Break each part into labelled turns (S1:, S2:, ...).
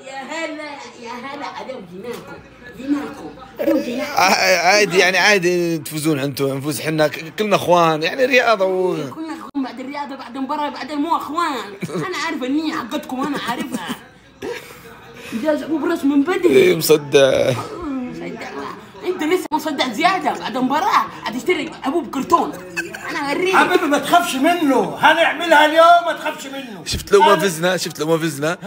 S1: يا هلا يا هلا، عدو جيناكم
S2: عادي يعني، عادي تفوزون انتم نفوز احنا، كلنا اخوان يعني، رياضه
S1: كلنا اخوان بعد الرياضه، بعد المباراه، بعد مو اخوان. انا عارف النية حقتكم، انا عارفها. جاز ابو براس من بدري.
S2: ايه مصدع.
S1: انت لسه مصدع زياده، بعد المباراه هتشتري ابوه بكرتون. انا اوريك
S3: حبيبي ما تخافش منه، هنعملها اليوم ما تخافش منه.
S2: شفت لو ما فزنا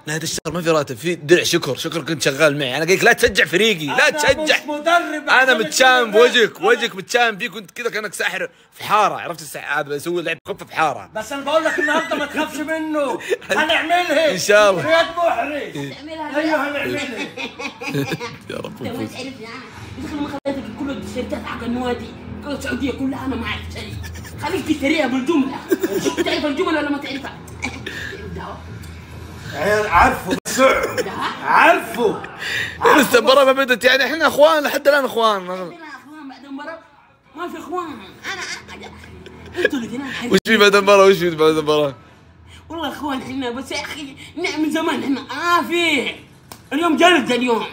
S2: نهاية الشهر ما في راتب، في درع شكر كنت شغال معي. انا قلت لا تشجع فريقي، لا تشجع.
S3: مش مدرب،
S2: انا متشام بوجهك متشام فيك، كنت كذا كانك ساحر في حاره، عرفت السحاب بسوي لعب خفه في حاره.
S3: بس انا بقول لك النهارده ما تخافش منه، هنعملها
S2: ان شاء الله.
S3: رياض محرز. ايوه هنعملها.
S2: يا رب
S1: انت ما
S2: نفوز.
S1: تعرف يعني، دخل ما خليتك كل التيشيرتات حق النوادي، كل السعوديه كلها انا ما اعرف شيء. خليك تشتريها بالجمله. تعرف الجمله ولا ما تعرفها؟
S3: عارفه بس عارفه.
S2: لسه المباراة ما بدت يعني، احنا اخوان لحد الان اخوان.
S1: عندنا اخوان بعد المباراه؟ ما في اخوان. انا انتوا الاثنين
S2: وش في بعد المباراة؟
S1: والله اخوان احنا، بس يا اخي من زمان احنا في اليوم جلد. اليوم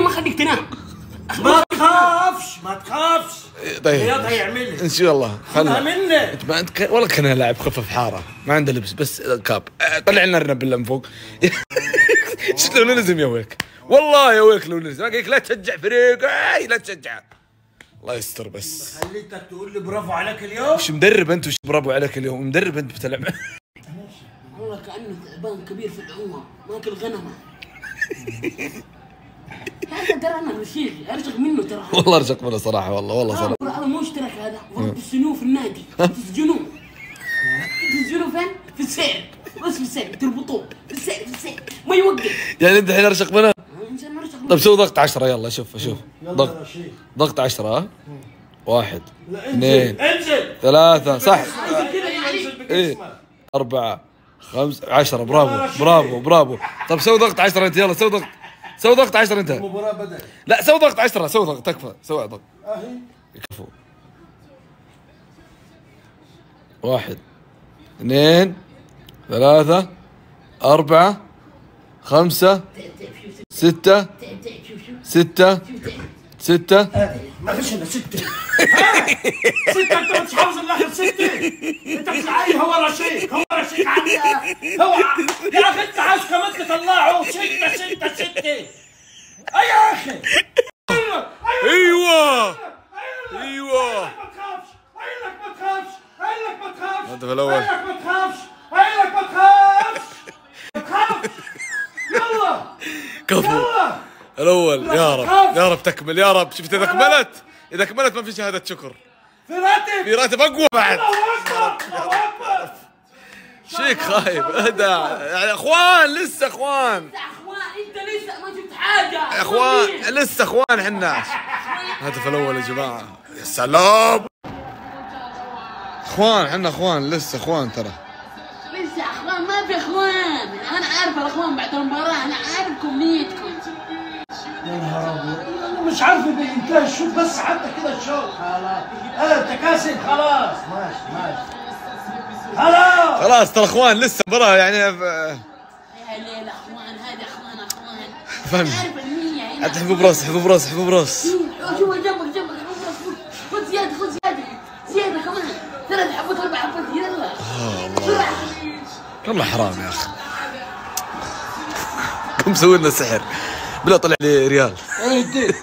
S1: ما خليك تنام.
S3: ما تخافش.
S2: طيب
S3: رياض هيعملها
S2: ان شاء الله.
S3: خلها منك.
S2: انت والله كان لاعب خفف حاره، ما عنده لبس بس كاب. طلع لنا الرنب بالله من فوق. شفت لو نلزم يا ويك، والله يا ويك لو نلزم. انا قلت لا تشجع فريق، لا تشجع. الله يستر بس.
S3: خليتك تقول لي برافو عليك اليوم.
S2: وش مدرب انت؟ وش برافو عليك اليوم؟ مدرب انت بتلعب.
S1: والله كانه ثعبان كبير في العمر ماكل غنمه. هذا ترى انا رشيق، ارشق منه ترى.
S2: والله ارشق منه صراحه، والله صراحه.
S1: هذا مو اشترك، هذا ضرب السنو في النادي. تسجنوه فين؟ في السير، بس في السير تربطوه في السير ما يوقف.
S2: يعني انت الحين ارشق منه؟ طيب سوي ضغط 10 يلا. شوف ضغط 10. 1 2 3 صح. ايه 4 5 10. برافو. طب سوي ضغط 10 انت، يلا سوي ضغط 10 انت.
S3: المباراة بدأت.
S2: لا سوي ضغط 10، سوي ضغط تكفى، سوي ضغط. كفو. 1 2 3 4 5 6
S3: ما فيش الا 6. 6 انت مش حافظ الاخر 6. انت بتلعب هو رشيق هو يا اخي انت عايز كمان تطلعه 6. اي يا اخي.
S2: ايوه
S3: ما تخافش. قايل لك ما تخافش.
S2: انت في الاول.
S3: قايل لك ما تخافش. يلا
S2: كفو الاول. يا رب تكمل يا رب. شفت اذا كملت ما في شهاده شكر، في راتب اقوى بعد.
S3: الله اكبر.
S2: شيك خايب اهدى يعني. اخوان لسه اخوان.
S1: انت لسه ما شفت حاجه.
S2: اخوان لسه اخوان حنا. الهدف الاول يا جماعه، يا سلام. اخوان حنا اخوان، لسه اخوان ترى.
S1: لسه اخوان، ما في اخوان. انا عارف الاخوان بعد المباراه، انا عارفكم نيتكم.
S3: يا نهار ابيض، انا مش عارف انتهى الشوط، بس حتى كده الشوط خلاص. انت كاسب خلاص. ماشي
S2: خلاص ترى اخوان لسه مباراه يعني.
S1: يا ليل اخوان، هذا اخوان
S2: فهمت.
S1: عارف النية هنا.
S2: حبوا براس
S1: شوف جنبك خذ زياده كمان. 3 حبات 4 حبات يلا.
S2: الله والله حرام يا اخي. قم سوي لنا سحر. بلا طلع لي ريال.
S3: اهدي